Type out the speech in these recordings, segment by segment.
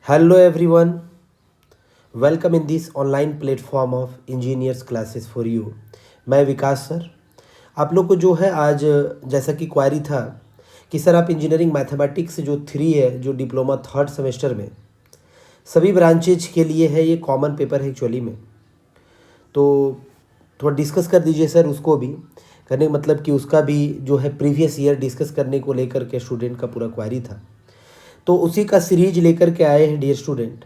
Hello everyone, welcome in this online platform of engineers classes for you. मैं विकास sir आप लोग को जो है आज जैसा कि क्वारी था कि सर आप इंजीनियरिंग मैथमेटिक्स जो 3 है जो डिप्लोमा थर्ड सेमेस्टर में सभी ब्रांचेज के लिए है, ये कॉमन पेपर है एक्चुअली में। तो थोड़ा डिस्कस कर दीजिए सर, उसको भी करने का मतलब कि उसका भी जो है प्रीवियस ईयर डिस्कस करने को लेकर के स्टूडेंट का पूरा क्वारी था, तो उसी का सीरीज लेकर के आए हैं डियर स्टूडेंट।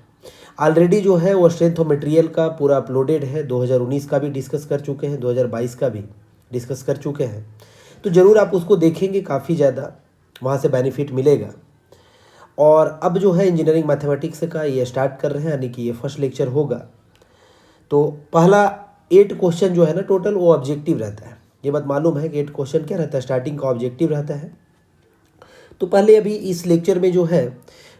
ऑलरेडी जो है वो स्ट्रेंथ ऑफ मटेरियल का पूरा अपलोडेड है, 2019 का भी डिस्कस कर चुके हैं, 2022 का भी डिस्कस कर चुके हैं। तो ज़रूर आप उसको देखेंगे, काफ़ी ज़्यादा वहाँ से बेनिफिट मिलेगा। और अब जो है इंजीनियरिंग मैथमेटिक्स का ये स्टार्ट कर रहे हैं, यानी कि ये फर्स्ट लेक्चर होगा। तो पहला 8 क्वेश्चन जो है ना टोटल, वो ऑब्जेक्टिव रहता है। ये बात मालूम है कि 8 क्वेश्चन क्या रहता है, स्टार्टिंग का ऑब्जेक्टिव रहता है। तो पहले अभी इस लेक्चर में जो है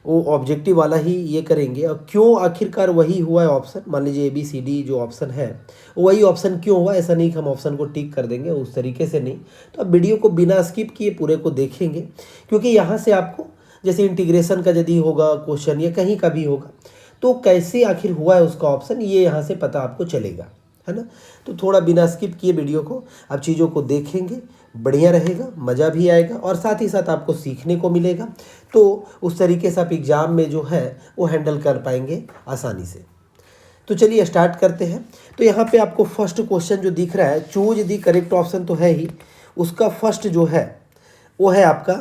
वो ऑब्जेक्टिव वाला ही ये करेंगे, और क्यों आखिरकार वही हुआ है ऑप्शन। मान लीजिए ABCD जो ऑप्शन है वही ऑप्शन क्यों हुआ, ऐसा नहीं कि हम ऑप्शन को टिक कर देंगे, उस तरीके से नहीं। तो आप वीडियो को बिना स्किप किए पूरे को देखेंगे, क्योंकि यहाँ से आपको जैसे इंटीग्रेशन का यदि होगा क्वेश्चन या कहीं का भी होगा, तो कैसे आखिर हुआ है उसका ऑप्शन, ये यहाँ से पता आपको चलेगा, है ना। तो थोड़ा बिना स्किप किए वीडियो को आप चीज़ों को देखेंगे, बढ़िया रहेगा, मज़ा भी आएगा और साथ ही साथ आपको सीखने को मिलेगा। तो उस तरीके से आप एग्ज़ाम में जो है वो हैंडल कर पाएंगे आसानी से। तो चलिए स्टार्ट करते हैं। तो यहाँ पे आपको फर्स्ट क्वेश्चन जो दिख रहा है, चूज दी करेक्ट ऑप्शन तो है ही, उसका फर्स्ट जो है वो है आपका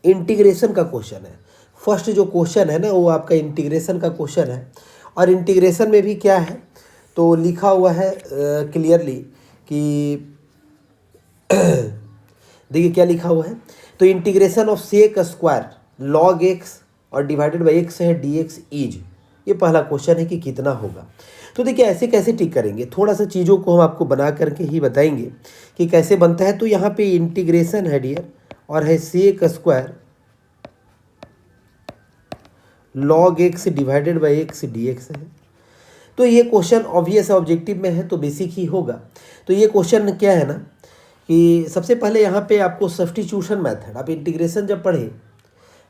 इंटीग्रेशन का क्वेश्चन है। फर्स्ट जो क्वेश्चन है ना वो आपका इंटीग्रेशन का क्वेश्चन है। और इंटीग्रेशन में भी क्या है, तो लिखा हुआ है क्लियरली कि देखिए क्या लिखा हुआ है। तो integration of sec square log x और डिवाइडेड बाई एक्स है dx इज, ये पहला क्वेश्चन है कि कितना होगा। तो देखिए ऐसे कैसे टिक करेंगे, थोड़ा सा चीज़ों को हम आपको बना करके ही बताएंगे कि कैसे बनता है। तो यहाँ पे इंटीग्रेशन है डियर, और है sec square log x divided by x dx है। तो ये क्वेश्चन ऑब्वियस ऑब्जेक्टिव में है तो बेसिक ही होगा। तो ये क्वेश्चन क्या है ना कि सबसे पहले यहाँ पे आपको सब्स्टिट्यूशन मेथड, आप इंटीग्रेशन जब पढ़े,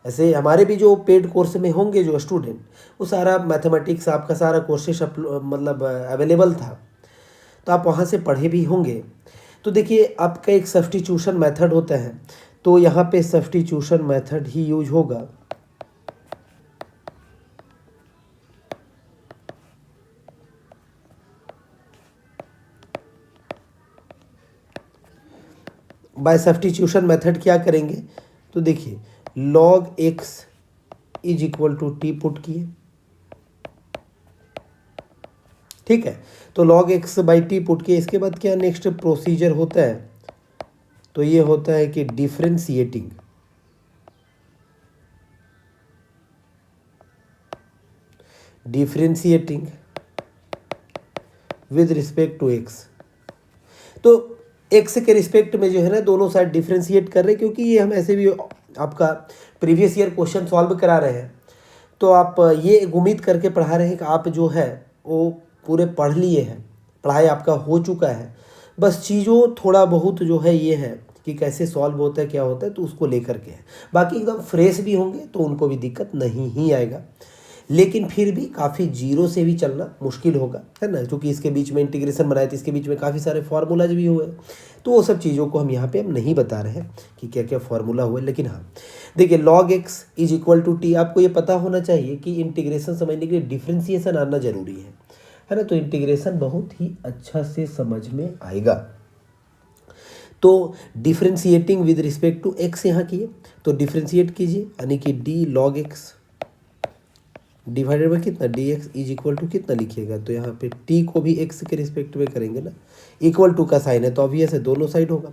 ऐसे हमारे भी जो पेड कोर्स में होंगे जो स्टूडेंट, वो सारा मैथमेटिक्स आपका सारा कोर्सेस मतलब अवेलेबल था, तो आप वहाँ से पढ़े भी होंगे। तो देखिए आपका एक सब्स्टिट्यूशन मेथड होता है, तो यहाँ पे सब्स्टिट्यूशन मेथड ही यूज होगा। बाय सब्स्टिट्यूशन मेथड क्या करेंगे, तो देखिए log x is equal to t put किए, ठीक है। तो log x by t put किए, इसके बाद क्या नेक्स्ट प्रोसीजर होता है, तो ये होता है कि differentiating with respect to x. तो एक्स के रिस्पेक्ट में जो है ना दोनों साइड डिफरेंशिएट कर रहे हैं, क्योंकि ये हम ऐसे भी आपका प्रीवियस ईयर क्वेश्चन सॉल्व करा रहे हैं। तो आप ये उम्मीद करके पढ़ा रहे हैं कि आप जो है वो पूरे पढ़ लिए हैं, पढ़ाई आपका हो चुका है, बस चीज़ों थोड़ा बहुत जो है ये है कि कैसे सॉल्व होता है क्या होता है, तो उसको लेकर के है। बाकी एकदम फ्रेश भी होंगे तो उनको भी दिक्कत नहीं ही आएगा, लेकिन फिर भी काफ़ी जीरो से भी चलना मुश्किल होगा, है ना, क्योंकि इसके बीच में इंटीग्रेशन बनाए थे, इसके बीच में काफ़ी सारे फार्मूलाज भी हुए। तो वो सब चीज़ों को हम यहाँ पे हम नहीं बता रहे हैं कि क्या क्या फार्मूला हुआ, लेकिन हाँ देखिए log x is equal to t, आपको ये पता होना चाहिए कि इंटीग्रेशन समझने के लिए डिफ्रेंसिएशन आना जरूरी है ना। तो इंटीग्रेशन बहुत ही अच्छा से समझ में आएगा। तो differentiating with respect to x यहाँ किए, तो डिफ्रेंशिएट कीजिए, यानी कि d log x divided by कितना dx इज इक्वल टू कितना लिखिएगा, तो यहाँ पे t को भी x के रिस्पेक्ट में करेंगे ना, इक्वल टू का साइन है तो ऑब्वियस है दोनों साइड होगा।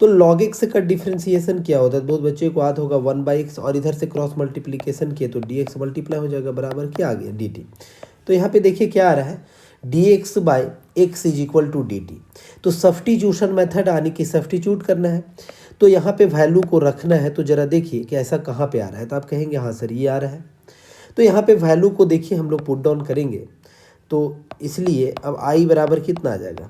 तो log x का डिफ्रेंसिएशन क्या होता है, बहुत बच्चे को याद होगा 1/x, और इधर से क्रॉस मल्टीप्लीकेशन किए तो dx मल्टीप्लाई हो जाएगा, बराबर क्या आ गया dt। तो यहाँ पे देखिए क्या आ रहा है, dx by x is equal to dt। तो सब्स्टिट्यूशन मेथड यानी कि सब्स्टिट्यूट करना है, तो यहाँ पे वैल्यू को रखना है। तो जरा देखिए कि ऐसा कहाँ पे आ रहा है, तो आप कहेंगे हाँ सर ये आ रहा है। तो यहाँ पे वैल्यू को देखिए हम लोग पुट डाउन करेंगे, तो इसलिए अब i बराबर कितना आ जाएगा,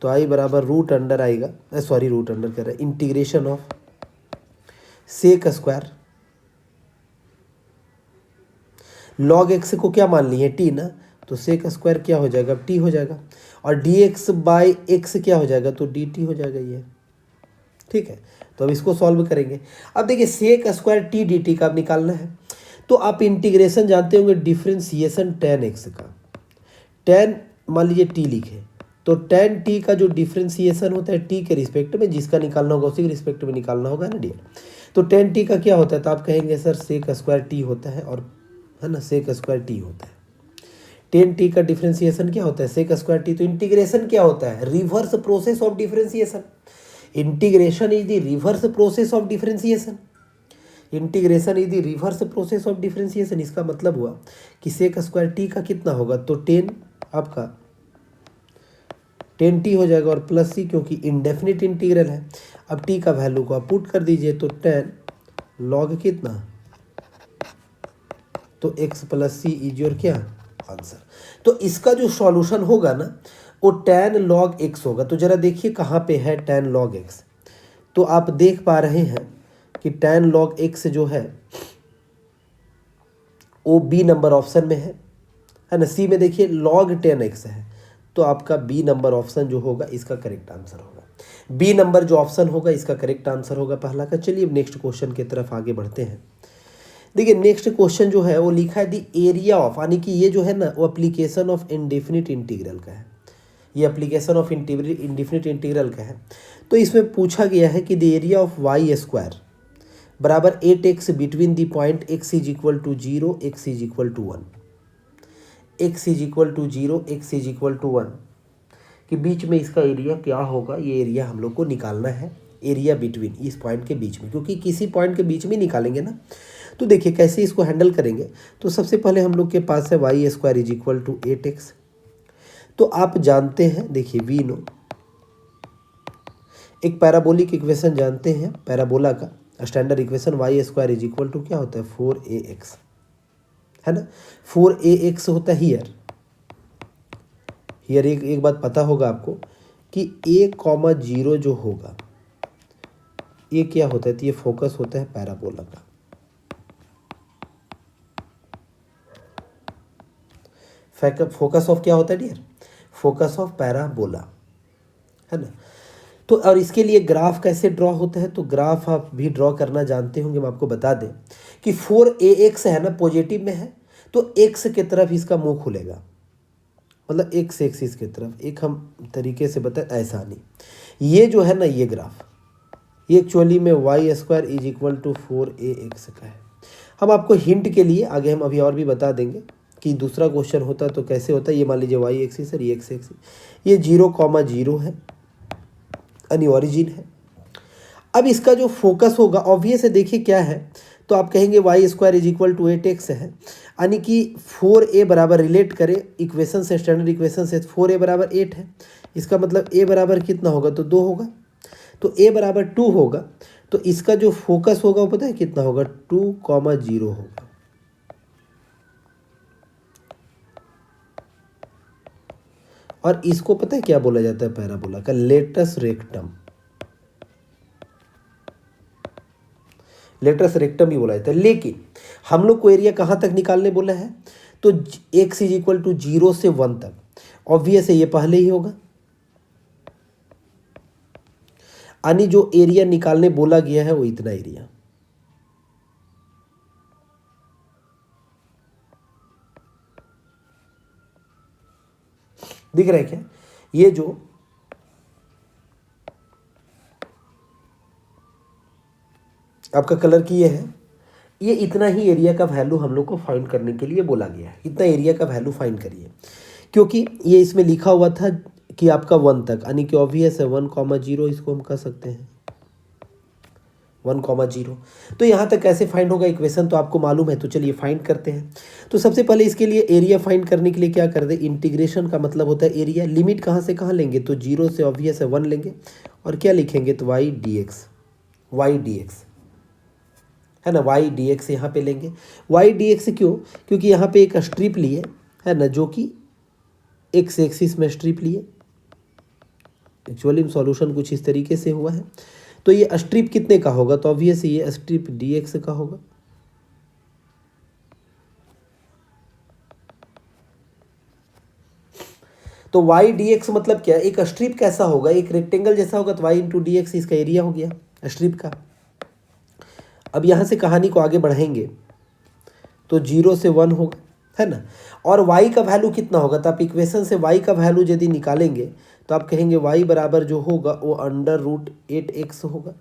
तो i बराबर रूट अंडर आएगा, सॉरी रूट अंडर कर रहा है, integration of sec square log x को क्या मान लिए टी ना, तो सेक स्क्वायर क्या हो जाएगा, टी हो जाएगा, और डी एक्स बाई एक्स क्या हो जाएगा, तो डी टी हो जाएगा ये। ठीक है, तो अब इसको सॉल्व करेंगे। अब देखिए sec square t d t का अब निकालना है, तो आप इंटीग्रेशन जानते होंगे डिफ्रेंसिएशन टेन एक्स का। टेन मान लीजिए टी लिखे, तो टेन टी का जो डिफ्रेंसिएशन होता है टी के रिस्पेक्ट में, जिसका निकालना होगा उसी के रिस्पेक्ट में निकालना होगा ना डियर। तो टेन टी का क्या होता है, तो आप कहेंगे सर सेक स्क्वायर टी होता है, और है ना सेक स्क्वायर टी होता है। टेन टी का डिफ्रेंसिएशन क्या होता है, सेक स्क्वायर टी। तो इंटीग्रेशन क्या होता है, reverse process of differentiation. Integration is the reverse process of differentiation. Integration is the reverse process of differentiation. इसका मतलब हुआ कि सेक स्क्वायर टी का कितना होगा, तो टेन आपका टेन टी हो जाएगा, और प्लस सी क्योंकि इंडेफिनिट इंटीग्रल है। अब टी का वैल्यू को आप पुट कर दीजिए, तो टेन लॉग कितना, तो x plus c is your क्या आंसर। तो इसका जो सॉल्यूशन होगा ना वो टेन लॉग एक्स होगा। तो जरा देखिए कहाँ पे है टेन लॉग एक्स, तो आप देख पा रहे हैं कि टेन लॉग एक्स जो है वो बी नंबर ऑप्शन में है ना। सी में देखिए लॉग टेन एक्स है, तो आपका बी नंबर ऑप्शन जो होगा इसका करेक्ट आंसर होगा। बी नंबर जो ऑप्शन होगा इसका करेक्ट आंसर होगा पहला का। चलिए नेक्स्ट क्वेश्चन की तरफ आगे बढ़ते हैं। देखिए नेक्स्ट क्वेश्चन जो है वो लिखा है द एरिया ऑफ, यानी कि ये जो है ना वो एप्लीकेशन ऑफ इंडेफिनिट इंटीग्रल का है। ये एप्लीकेशन ऑफ इंडेफिनिट इंटीग्रल का है। तो इसमें पूछा गया है कि the area of y square बराबर 8x between the point x is equal to 0 x is equal to 1, x is equal to 0 x is equal to 1 के बीच में इसका एरिया क्या होगा। ये एरिया हम लोग को निकालना है, एरिया बिटवीन इस पॉइंट के बीच में, क्योंकि किसी पॉइंट के बीच में निकालेंगे ना। तो देखिए कैसे इसको हैंडल करेंगे। तो सबसे पहले हम लोग के पास है y square is equal to 8x। तो आप जानते हैं, देखिए वी नो एक पैराबोलिक इक्वेशन जानते हैं, पैराबोला का standard equation y square is equal to क्या होता है 4ax, है ना। 4ax होता है हियर एक बात पता होगा आपको कि a,0 जो होगा ये क्या होता है, तो ये फोकस होता है पैराबोला का। फोकस ऑफ क्या होता है डियर, फोकस ऑफ पैराबोला, है ना। तो और इसके लिए ग्राफ कैसे ड्रॉ होता है, तो ग्राफ आप भी ड्रॉ करना जानते होंगे। हम आपको बता दें कि 4ax है ना पॉजिटिव में है, तो x के तरफ इसका मुंह खुलेगा, मतलब x एक्सिस की तरफ। एक हम तरीके से बताएं ऐसा नहीं, ये जो है ना ये ग्राफ ये एक्चुअली में y square is equal to 4ax का है। हम आपको हिंट के लिए आगे हम अभी और भी बता देंगे कि दूसरा क्वेश्चन होता तो कैसे होता है। ये मान लीजिए वाई एक्सिस है, ये x एक्सिस, ये 0,0 है, यानी ऑरिजिन है। अब इसका जो फोकस होगा ऑब्वियस है, देखिए क्या है, तो आप कहेंगे y square is equal to 8x है, यानी कि 4a बराबर रिलेट करें इक्वेशन से, स्टैंडर्ड इक्वेशन से 4a बराबर 8 है। इसका मतलब a बराबर कितना होगा, तो 2 होगा, तो a बराबर 2 होगा। तो इसका जो फोकस होगा वो पता है कितना होगा, 2,0 होगा। और इसको पता है क्या बोला जाता है पैराबोला का, लेटस रेक्टम। लेटस रेक्टम भी बोला जाता है। लेकिन हम लोग को एरिया कहाँ तक निकालने बोला है, तो x इज इक्वल टू 0 से 1 तक। ऑब्वियस है ये पहले ही होगा, यानी जो एरिया निकालने बोला गया है वो इतना एरिया। दिख रहा है क्या, ये जो आपका कलर की ये है, ये इतना ही एरिया का वैल्यू हम लोग को फाइंड करने के लिए बोला गया है। इतना एरिया का वैल्यू फाइंड करिए, क्योंकि ये इसमें लिखा हुआ था कि आपका 1 तक, यानी कि ऑब्वियस है 1,0 इसको हम कह सकते हैं 1,0। तो यहाँ तक कैसे फाइंड होगा, इक्वेशन तो आपको मालूम है। तो चलिए फाइंड करते हैं। तो सबसे पहले इसके लिए एरिया फाइंड करने के लिए क्या कर दे, इंटीग्रेशन का मतलब होता है एरिया। लिमिट कहाँ से कहाँ लेंगे, तो 0 से ऑब्वियस है 1 लेंगे, और क्या लिखेंगे, तो वाई डी एक्स है ना, वाई डी एक्स यहाँ पे लेंगे। वाई डी एक्स क्यों, क्योंकि यहाँ पे एक स्ट्रिप लिए है ना, जो कि एक्स एक्सिस में स्ट्रिप लिए। एक्चुअली सॉल्यूशन कुछ इस तरीके से हुआ है। तो ये स्ट्रिप कितने का होगा, तो ऑब्वियस ये स्ट्रिप डी एक्स का होगा। तो वाई डी एक्स मतलब क्या, एक स्ट्रिप कैसा होगा, एक रेक्टेंगल जैसा होगा, तो वाई इंटू डी एक्स इसका एरिया हो गया स्ट्रिप का। अब यहाँ से कहानी को आगे बढ़ाएंगे तो 0 से 1 होगा, है ना। और y का वैल्यू कितना होगा, तो आप इक्वेशन से y का वैल्यू यदि निकालेंगे तो आप कहेंगे y बराबर जो होगा वो √8x होगा।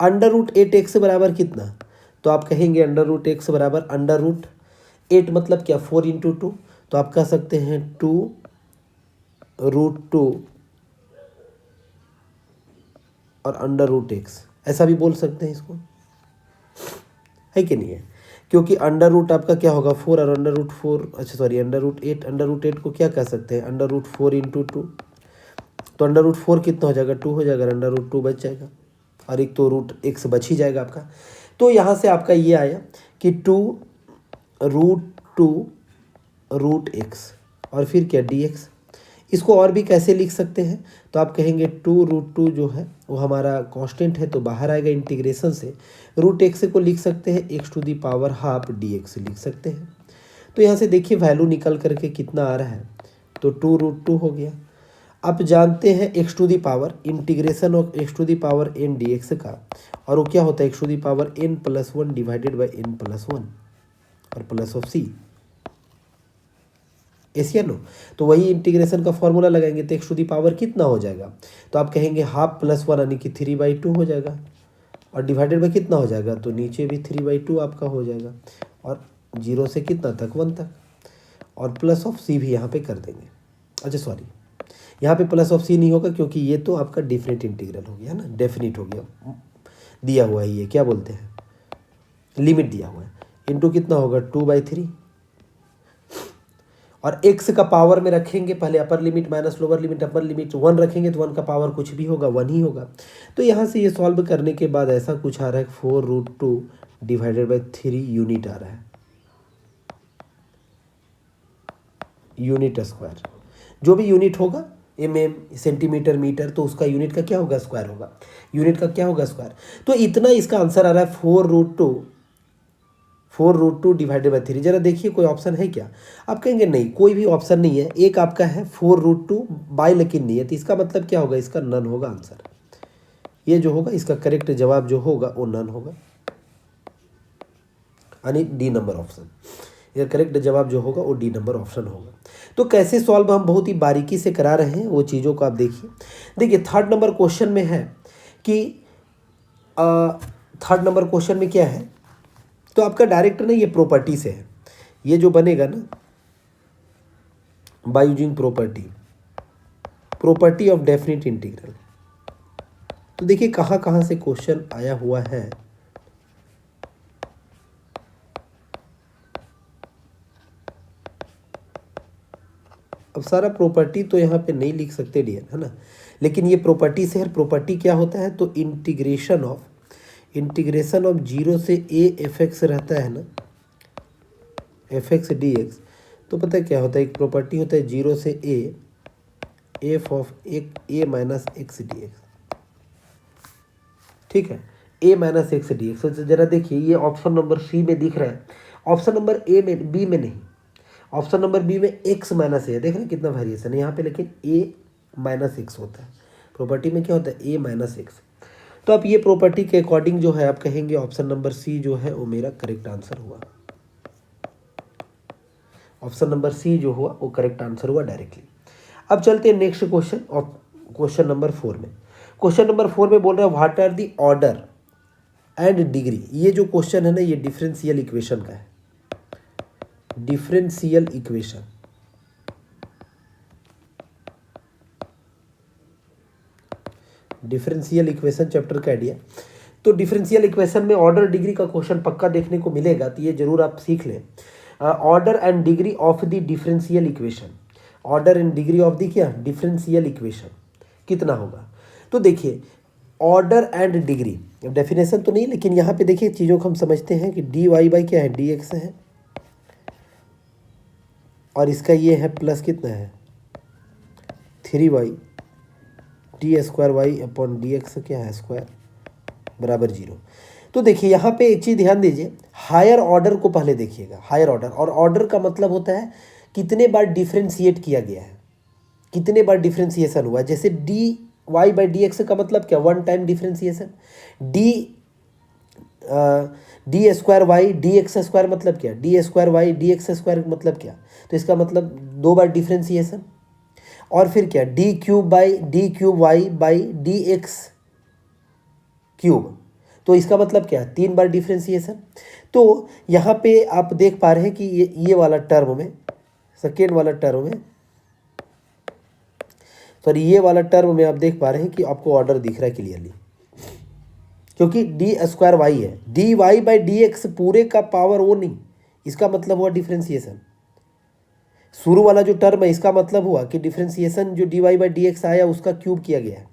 √8x बराबर कितना, तो आप कहेंगे √x बराबर √8 मतलब क्या, 4 इंटू 2, तो आप कह सकते हैं 2√2 और √x, ऐसा भी बोल सकते हैं इसको, है कि नहीं है। क्योंकि √ आपका क्या होगा 4 और √4, अच्छा सॉरी √8 को क्या कह सकते हैं √4 इंटू 2, तो √4 कितना हो जाएगा 2 हो जाएगा, √2 बच जाएगा और एक तो √x बच ही जाएगा आपका। तो यहाँ से आपका ये आया कि 2√2√x और फिर क्या dx। इसको और भी कैसे लिख सकते हैं, तो आप कहेंगे 2√2 जो है वो हमारा कांस्टेंट है तो बाहर आएगा इंटीग्रेशन से, √x को लिख सकते हैं x⁻½ dx लिख सकते हैं। तो यहाँ से देखिए वैल्यू निकल करके कितना आ रहा है, तो 2√2 हो गया। आप जानते हैं x⁻, integration of x⁻n dx का, और वो क्या होता है x⁻n+1 डिवाइडेड बाई n+1 और प्लस ऑफ c, एस या नो। तो वही इंटीग्रेशन का फॉर्मूला लगाएंगे तो x⁻ कितना हो जाएगा, तो आप कहेंगे 1/2 + 1 यानी कि 3/2 हो जाएगा, और डिवाइडेड बाई कितना हो जाएगा, तो नीचे भी 3/2 आपका हो जाएगा, और 0 से कितना तक 1 तक, और प्लस ऑफ c भी यहाँ पे कर देंगे। अच्छा सॉरी, यहाँ पे प्लस ऑफ c नहीं होगा क्योंकि ये तो आपका डिफरेंट इंटीग्रल हो गया ना, डेफिनिट हो गया, दिया हुआ है, ये क्या बोलते हैं लिमिट दिया हुआ है, इंटू कितना होगा 2/3, और x का पावर में रखेंगे पहले upper limit minus lower limit, upper limit 1 रखेंगे तो 1 का पावर कुछ भी होगा 1 ही होगा। तो यहाँ से ये सॉल्व करने के बाद ऐसा कुछ आ रहा है 4√2 डिवाइडेड बाई 3 यूनिट आ रहा है, यूनिट स्क्वायर, जो भी यूनिट होगा mm सेंटीमीटर मीटर, तो उसका यूनिट का क्या होगा स्क्वायर होगा, यूनिट का क्या होगा स्क्वायर। तो इतना इसका आंसर आ रहा है 4√2 डिवाइडेड बाई 3। जरा देखिए कोई ऑप्शन है क्या, आप कहेंगे नहीं कोई भी ऑप्शन नहीं है, एक आपका है 4√2 बाई लेकिन नहीं है, तो इसका मतलब क्या होगा, इसका नन होगा आंसर, ये जो होगा इसका करेक्ट जवाब जो होगा वो नन होगा, यानी डी नंबर ऑप्शन, ये करेक्ट जवाब जो होगा वो डी नंबर ऑप्शन होगा। तो कैसे सॉल्व हम बहुत ही बारीकी से करा रहे हैं वो चीज़ों को आप देखिए 3rd नंबर क्वेश्चन में है कि 3rd नंबर क्वेश्चन में क्या है, तो आपका डायरेक्ट ना ये प्रॉपर्टी से है, ये जो बनेगा ना by using property of definite integral. तो देखिए कहाँ कहाँ से क्वेश्चन आया हुआ है, अब सारा प्रॉपर्टी तो यहाँ पे नहीं लिख सकते डियर, है ना, लेकिन ये प्रॉपर्टी से है। प्रॉपर्टी क्या होता है, तो इंटीग्रेशन ऑफ 0 से a fx रहता है ना, fx dx, तो पता है क्या होता है, एक प्रॉपर्टी होता है 0 से a f ऑफ एक a minus x D x, ठीक है, a minus x D x. तो जरा देखिए ये ऑप्शन नंबर सी में दिख रहा है, ऑप्शन नंबर ए में, बी में नहीं, ऑप्शन नंबर बी में x माइनस ए, देख रहे हैं कितना वेरिएशन है यहाँ पे, लेकिन a माइनस एक्स होता है, प्रॉपर्टी में क्या होता है a माइनस एक्स। तो आप ये प्रॉपर्टी के अकॉर्डिंग जो है आप कहेंगे ऑप्शन नंबर सी जो है वो मेरा करेक्ट आंसर हुआ, ऑप्शन नंबर सी जो हुआ वो करेक्ट आंसर हुआ डायरेक्टली। अब चलते हैं नेक्स्ट क्वेश्चन, और क्वेश्चन नंबर 4 में, क्वेश्चन नंबर 4 में बोल रहा है what are the order and degree. ये जो क्वेश्चन है ना ये डिफरेंशियल इक्वेशन का है, differential equation, differential equation chapter का आइडिया। तो डिफरेंशियल इक्वेशन में ऑर्डर डिग्री का क्वेश्चन पक्का देखने को मिलेगा, तो ये जरूर आप सीख लें। Order and degree of the differential equation, order and degree of the क्या डिफरेंशियल इक्वेशन कितना होगा। तो देखिए ऑर्डर एंड डिग्री, डेफिनेशन तो नहीं लेकिन यहाँ पे देखिए चीज़ों को हम समझते हैं कि डी वाई बाई क्या है डी एक्स है, और इसका ये है प्लस कितना है 3y d square y upon d x क्या है स्क्वायर बराबर 0। तो देखिए यहाँ पे एक चीज़ ध्यान दीजिए, हायर ऑर्डर को पहले देखिएगा, हायर ऑर्डर, और ऑर्डर का मतलब होता है कितने बार डिफरेंशिएट किया गया है, कितने बार डिफ्रेंसिएशन हुआ। जैसे d y by d x का मतलब क्या, one time differentiation. D d square y d x square मतलब क्या, d square y d x square मतलब क्या, तो इसका मतलब दो बार डिफ्रेंसिएशन। और फिर क्या, d cube by d cube y by d x cube, तो इसका मतलब क्या, तीन बार डिफ्रेंसिएशन। तो यहाँ पे आप देख पा रहे हैं कि ये वाला टर्म में, सेकेंड वाला टर्म में, सॉरी ये वाला टर्म में आप देख पा रहे हैं कि आपको ऑर्डर दिख रहा है क्लियरली, क्योंकि डी स्क्वायर वाई है, d y by d x पूरे का पावर वो नहीं, इसका मतलब हुआ डिफ्रेंसिएशन। शुरू वाला जो टर्म है इसका मतलब हुआ कि डिफ्रेंसिएशन जो d y by d x आया उसका क्यूब किया गया है,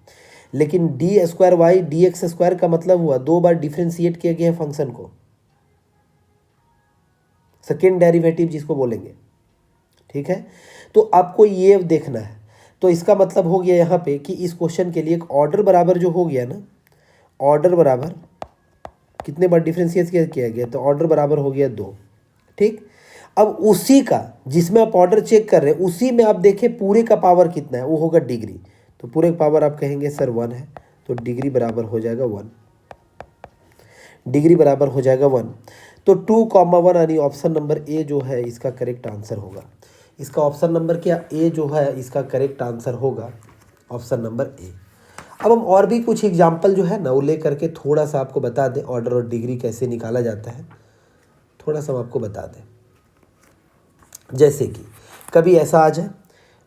लेकिन d square y d x square का मतलब हुआ दो बार डिफ्रेंशिएट किया गया है फंक्शन को, सेकेंड डेरिवेटिव जिसको बोलेंगे। ठीक है, तो आपको ये देखना है। तो इसका मतलब हो गया यहाँ पे कि इस क्वेश्चन के लिए एक ऑर्डर बराबर जो हो गया ना, ऑर्डर बराबर कितने बार डिफ्रेंशिएट किया गया, तो ऑर्डर बराबर हो गया दो। ठीक, अब उसी का जिसमें आप ऑर्डर चेक कर रहे हैं उसी में आप देखें पूरे का पावर कितना है, वो होगा डिग्री। तो पूरे का पावर आप कहेंगे सर 1 है, तो डिग्री बराबर हो जाएगा 1, डिग्री बराबर हो जाएगा 1। तो 2,1 यानी ऑप्शन नंबर ए जो है इसका करेक्ट आंसर होगा। इसका ऑप्शन नंबर क्या, ए जो है इसका करेक्ट आंसर होगा ऑप्शन नंबर ए। अब हम और भी कुछ एग्जाम्पल जो है ना वो ले करके थोड़ा सा आपको बता दें ऑर्डर और डिग्री कैसे निकाला जाता है, थोड़ा सा हम आपको बता दें। जैसे कि कभी ऐसा आ जाए,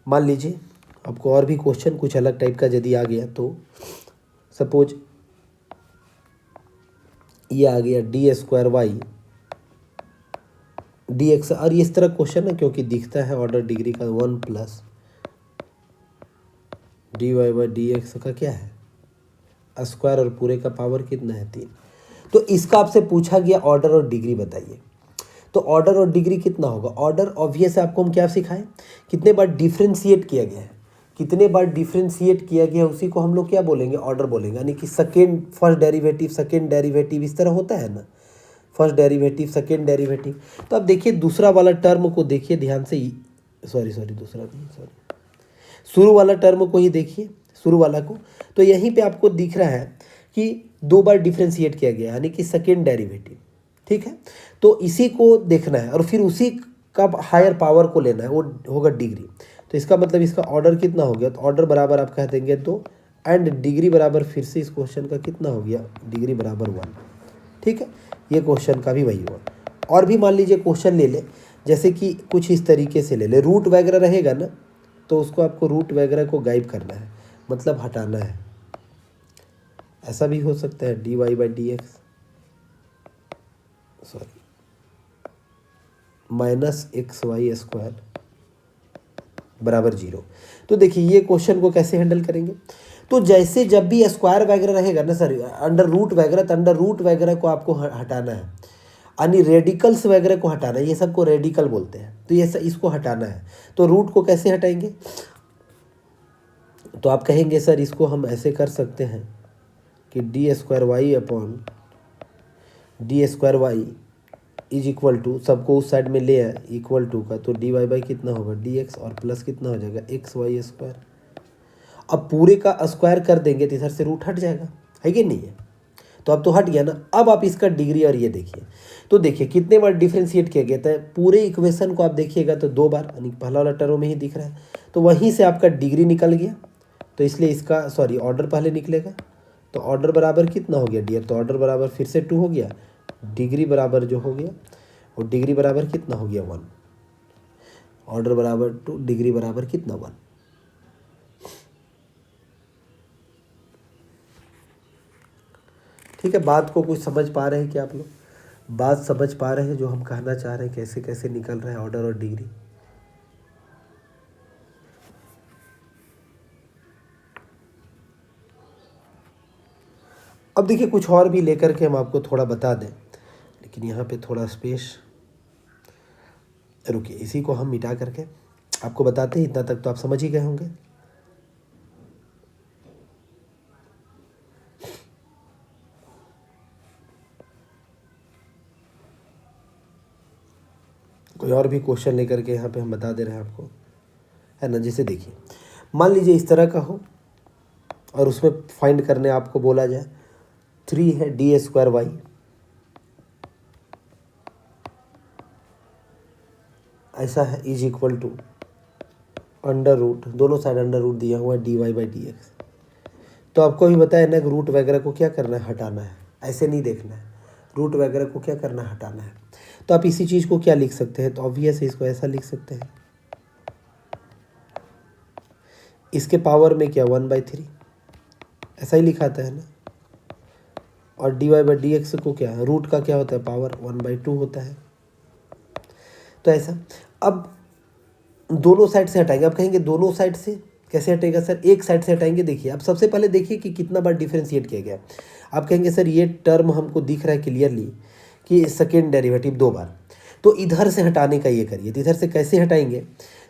मान लीजिए आपको और भी क्वेश्चन कुछ अलग टाइप का यदि आ गया, तो सपोज ये आ गया d square y d x, और ये इस तरह क्वेश्चन है क्योंकि दिखता है ऑर्डर डिग्री का 1 plus d y by d x का क्या है स्क्वायर, और पूरे का पावर कितना है 3। तो इसका आपसे पूछा गया ऑर्डर और डिग्री बताइए, तो ऑर्डर और डिग्री कितना होगा। ऑर्डर ऑब्वियस है, आपको हम क्या सिखाएं, कितने बार डिफ्रेंशिएट किया गया है, कितने बार डिफ्रेंशिएट किया गया है उसी को हम लोग क्या बोलेंगे, ऑर्डर बोलेंगे। यानी कि second first derivative second derivative इस तरह होता है ना, फर्स्ट डेरिवेटिव सेकेंड डेरिवेटिव। तो अब देखिए दूसरा वाला टर्म को देखिए ध्यान से, सॉरी दूसरा नहीं, सॉरी शुरू वाला टर्म को ही देखिए, शुरू वाला को। तो यहीं पे आपको दिख रहा है कि दो बार डिफ्रेंशिएट किया गया यानी कि सेकेंड डेरिवेटिव। ठीक है, तो इसी को देखना है और फिर उसी का हायर पावर को लेना है, वो होगा डिग्री। तो इसका मतलब इसका ऑर्डर कितना हो गया, तो ऑर्डर बराबर आप कह देंगे 2 एंड डिग्री बराबर फिर से इस क्वेश्चन का कितना हो गया, डिग्री बराबर 1। ठीक है, ये क्वेश्चन का भी वही हुआ। और भी मान लीजिए क्वेश्चन ले ले, जैसे कि कुछ इस तरीके से ले ले, रूट वगैरह रहेगा ना, तो उसको आपको रूट वगैरह को गायब करना है, मतलब हटाना है। ऐसा भी हो सकता है d y by d x, sorry minus x y square बराबर 0। तो देखिए ये क्वेश्चन को कैसे हैंडल करेंगे, तो जैसे जब भी स्क्वायर वगैरह रहेगा ना सर, अंडर रूट वगैरह, तो अंडर रूट वगैरह को आपको हटाना है, यानी रेडिकल्स वगैरह को हटाना है, ये सबको रेडिकल बोलते हैं, तो ये इसको हटाना है। तो रूट को कैसे हटाएंगे, तो आप कहेंगे सर इसको हम ऐसे कर सकते हैं कि d square y upon d square y is equal to, सबको उस साइड में ले आए इक्वल टू का, तो डी वाई बाई कितना होगा डी एक्स और प्लस कितना हो जाएगा एक्स वाई स्क्वायर। अब पूरे का स्क्वायर कर देंगे तो इधर से रूट हट जाएगा, है कि नहीं है, तो अब तो हट गया ना। अब आप इसका डिग्री और ये देखिए, तो देखिए कितने बार डिफ्रेंशिएट किया गया था, पूरे इक्वेशन को आप देखिएगा तो 2 बार, यानी पहला वाला टर्म में ही दिख रहा है, तो वहीं से आपका डिग्री निकल गया। तो इसलिए इसका सॉरी ऑर्डर पहले निकलेगा, तो ऑर्डर बराबर कितना हो गया डियर, तो ऑर्डर बराबर फिर से 2 हो गया, डिग्री बराबर जो हो गया, और डिग्री बराबर कितना हो गया 1, ऑर्डर बराबर 2 डिग्री बराबर कितना 1। ठीक है, बात को कुछ समझ पा रहे हैं कि आप लोग, बात समझ पा रहे हैं जो हम कहना चाह रहे हैं, कैसे कैसे निकल रहा है ऑर्डर और डिग्री। अब देखिए कुछ और भी लेकर के हम आपको थोड़ा बता दें, लेकिन यहाँ पे थोड़ा स्पेस, रुकिए इसी को हम मिटा करके आपको बताते हैं, इतना तक तो आप समझ ही गए होंगे। कोई और भी क्वेश्चन लेकर के यहाँ पे हम बता दे रहे हैं आपको, है ना। जैसे देखिए मान लीजिए इस तरह का हो और उसमें फाइंड करने आपको बोला जाए 3 है डी स्क्वायर वाई, ऐसा है, is equal to under root, दोनों साइड अंडर रूट दिया हुआ है d y by d x. तो आपको भी बताया ना कि रूट वगैरह को क्या करना है, हटाना है, ऐसे नहीं देखना है, रूट वगैरह को क्या करना है, हटाना है। तो आप इसी चीज़ को क्या लिख सकते हैं, तो ऑब्वियस है इसको ऐसा लिख सकते हैं, इसके पावर में क्या 1/3, ऐसा ही लिखाता है ना, और d y by d x को क्या रूट का क्या होता है, पावर 1/2 होता है। तो ऐसा, अब दोनों साइड से हटाएंगे। आप कहेंगे दोनों साइड से कैसे हटेगा सर, एक साइड से हटाएंगे। देखिए अब सबसे पहले देखिए कि कितना बार डिफरेंशिएट किया गया। आप कहेंगे सर ये टर्म हमको दिख रहा है क्लियरली कि सेकेंड डेरिवेटिव 2 बार, तो इधर से हटाने का ये करिए। तो इधर से कैसे हटाएंगे,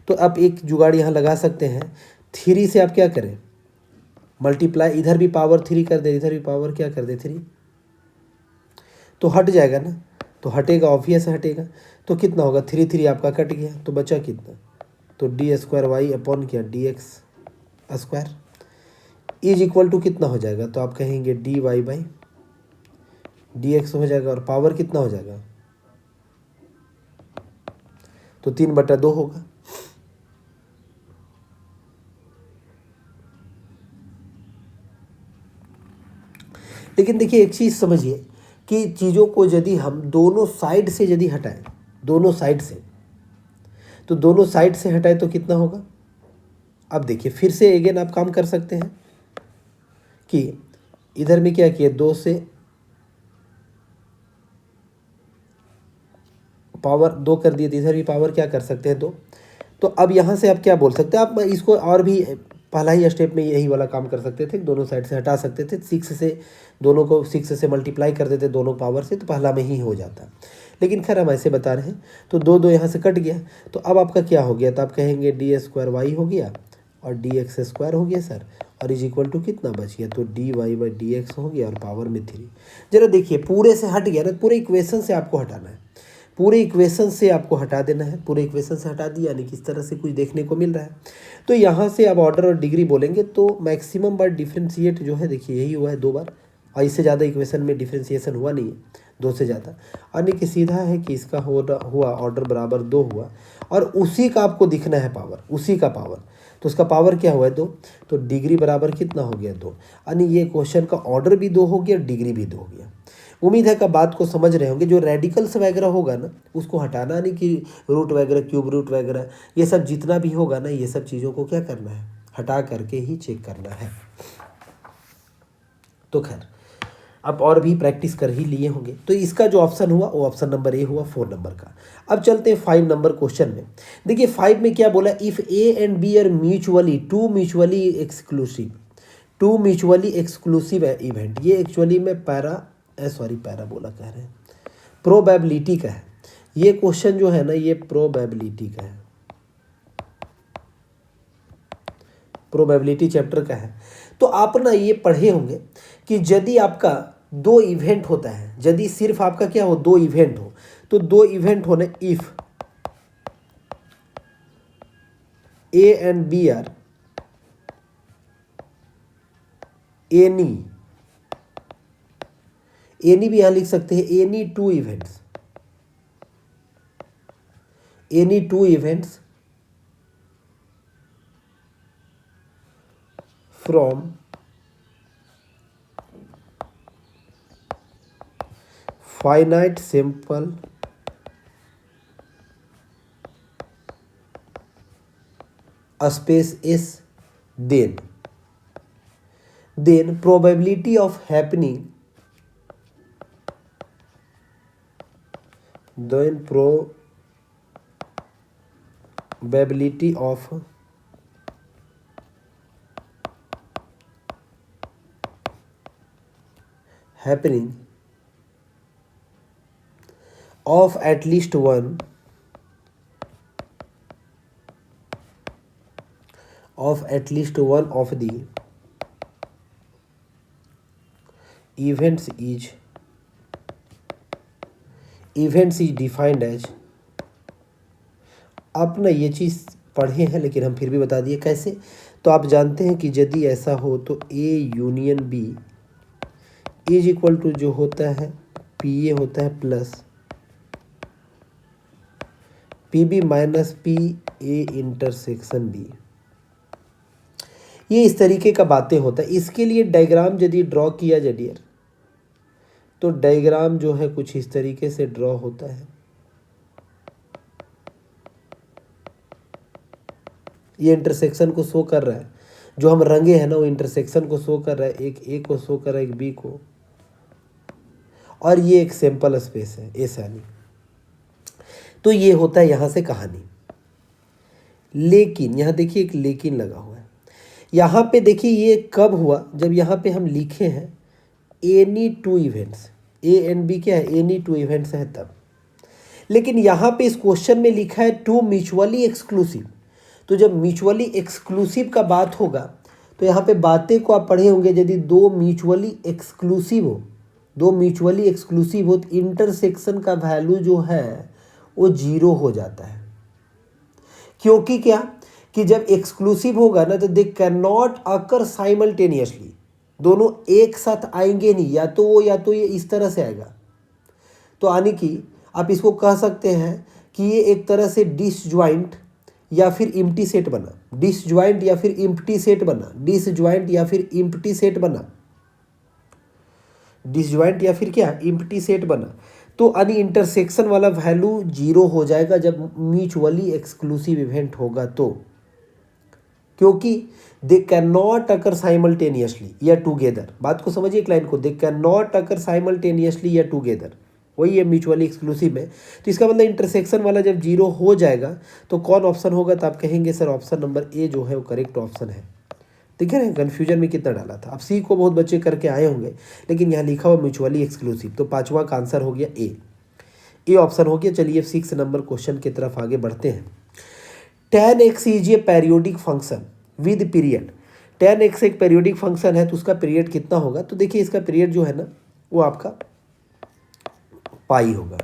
तो आप एक जुगाड़ यहाँ लगा सकते हैं, 3 से आप क्या करें, मल्टीप्लाई, इधर भी पावर 3 कर दे, इधर भी पावर क्या कर दे 3, तो हट जाएगा ना, तो हटेगा, ऑब्वियस हटेगा। तो कितना होगा, 3 आपका कट गया, तो बचा कितना, तो डी स्क्वायर वाई अपॉन क्या d x square is equal to कितना हो जाएगा, तो आप कहेंगे d y by d x हो जाएगा, और पावर कितना हो जाएगा, तो 3/2 होगा। लेकिन देखिए एक चीज़ समझिए कि चीज़ों को यदि हम दोनों साइड से यदि हटाएं, दोनों साइड से, तो दोनों साइड से हटाएं तो कितना होगा। अब देखिए फिर से अगेन आप काम कर सकते हैं कि इधर में क्या किया, 2 से पावर 2 कर दिए, तो इधर भी पावर क्या कर सकते हैं 2। तो अब यहाँ से आप क्या बोल सकते हैं, आप इसको और भी पहला ही स्टेप में यही वाला काम कर सकते थे, दोनों साइड से हटा सकते थे, 6 से दोनों को 6 से मल्टीप्लाई कर देते दोनों पावर से, तो पहला में ही हो जाता। लेकिन खैर हम ऐसे बता रहे हैं, तो 2 यहाँ से कट गया, तो अब आपका क्या हो गया, तो आप कहेंगे डी स्क्वायर वाई हो गया और डी एक्स स्क्वायर हो गया सर, और इज इक्वल टू कितना बच गया, तो d y by d x हो गया और पावर में 3। जरा देखिए पूरे से हट गया ना, पूरे इक्वेशन से आपको हटाना है, पूरे इक्वेशन से आपको हटा देना है, पूरे इक्वेशन से हटा दिया, यानी किस तरह से कुछ देखने को मिल रहा है। तो यहाँ से अब ऑर्डर और डिग्री बोलेंगे, तो मैक्सिमम बार डिफ्रेंशिएट जो है देखिए यही हुआ है 2 बार, और इससे ज़्यादा इक्वेशन में डिफ्रेंशिएशन हुआ नहीं है 2 से ज़्यादा, यानी कि सीधा है कि इसका हुआ ऑर्डर बराबर 2 हुआ, और उसी का आपको दिखना है पावर, उसी का पावर, तो उसका पावर क्या हुआ है 2, तो डिग्री बराबर कितना हो गया 2, यानी ये क्वेश्चन का ऑर्डर भी 2 हो गया, डिग्री भी 2 हो गया। उम्मीद है कि बात को समझ रहे होंगे। जो रेडिकल्स वगैरह होगा ना उसको हटाना, नहीं कि रूट वगैरह, क्यूब रूट वगैरह, ये सब जितना भी होगा ना, ये सब चीज़ों को क्या करना है, हटा करके ही चेक करना है। तो खैर अब और भी प्रैक्टिस कर ही लिए होंगे। तो इसका जो ऑप्शन हुआ वो ऑप्शन नंबर ए हुआ 4 नंबर का। अब चलते हैं 5 नंबर क्वेश्चन में। देखिए 5 में क्या बोला, if A and B are mutually to mutually exclusive event, ये एक्चुअली में पैरा बोला कह रहे हैं, प्रोबेबिलिटी का है ये क्वेश्चन जो है ना, ये प्रोबेबिलिटी का है, प्रोबेबिलिटी चैप्टर का है। तो आप ना ये पढ़े होंगे कि यदि आपका 2 इवेंट होता है, यदि सिर्फ आपका क्या हो 2 इवेंट हो, तो 2 इवेंट होने, if A and B are any भी यहां लिख सकते हैं, any two events from finite sample space S, then probability of happening, then probability of happening of at least one of the events is defined as, आप ना ये चीज़ पढ़े हैं लेकिन हम फिर भी बता दिए कैसे। तो आप जानते हैं कि यदि ऐसा हो तो A union B is equal to जो होता है पी ए होता है plus P B minus P A intersection B. ये इस तरीके का बातें होता है। इसके लिए डायग्राम यदि ड्रॉ किया जाए डियर, तो डायग्राम जो है कुछ इस तरीके से ड्रॉ होता है। ये इंटरसेक्शन को शो कर रहा है, जो हम रंगे हैं ना वो इंटरसेक्शन को शो कर रहा है, एक ए को शो कर रहा है, एक बी को, और ये एक सैंपल स्पेस है ए सानी। तो ये होता है यहाँ से कहानी। लेकिन यहाँ देखिए एक लेकिन लगा हुआ है। यहाँ पे देखिए ये कब हुआ, जब यहाँ पे हम लिखे हैं any two events, A and B क्या है, एनी टू इवेंट्स है तब। लेकिन यहाँ पे इस क्वेश्चन में लिखा है टू म्यूचुअली एक्सक्लूसिव। तो जब म्यूचुअली एक्सक्लूसिव का बात होगा तो यहाँ पे बातें को आप पढ़े होंगे, यदि दो म्यूचुअली एक्सक्लूसिव हो, दो म्यूचुअली एक्सक्लूसिव हो तो इंटरसेक्शन का वैल्यू जो है वो 0 हो जाता है। क्योंकि क्या कि जब एक्सक्लूसिव होगा ना तो they can not occur simultaneously, दोनों एक साथ आएंगे नहीं, या तो ये इस तरह से आएगा। तो यानी कि आप इसको कह सकते हैं कि ये एक तरह से डिसज्वाइंट या फिर इम्प्टी सेट बना, डिसज्वाइंट या फिर इम्प्टी सेट बना, डिसज्वाइंट या फिर इम्प्टी सेट बना, डिसज्वाइंट या फिर क्या इम्प्टी सेट बना। तो यानी इंटरसेक्शन वाला वैल्यू 0 हो जाएगा जब म्यूचुअली एक्सक्लूसिव इवेंट होगा तो, क्योंकि they can not occur simultaneously या टुगेदर। बात को समझिए एक लाइन को, they can not occur simultaneously या टुगेदर, वही है म्यूचुअली एक्सक्लूसिव में। तो इसका मतलब इंटरसेक्शन वाला जब 0 हो जाएगा तो कौन ऑप्शन होगा, तो आप कहेंगे सर ऑप्शन नंबर ए जो है वो करेक्ट ऑप्शन है। ठीक है ना, कन्फ्यूजन में कितना डाला था। अब सी को बहुत बच्चे करके आए होंगे, लेकिन यहाँ लिखा हुआ म्यूचुअली एक्सक्लूसिव, तो पांचवा का आंसर हो गया ए ऑप्शन हो गया। चलिए 6 नंबर क्वेश्चन की तरफ आगे बढ़ते हैं। tan x is a periodic function with period. tan x एक पेरियोडिक फंक्शन है तो उसका पीरियड कितना होगा, तो देखिए इसका पीरियड जो है ना वो आपका पाई होगा।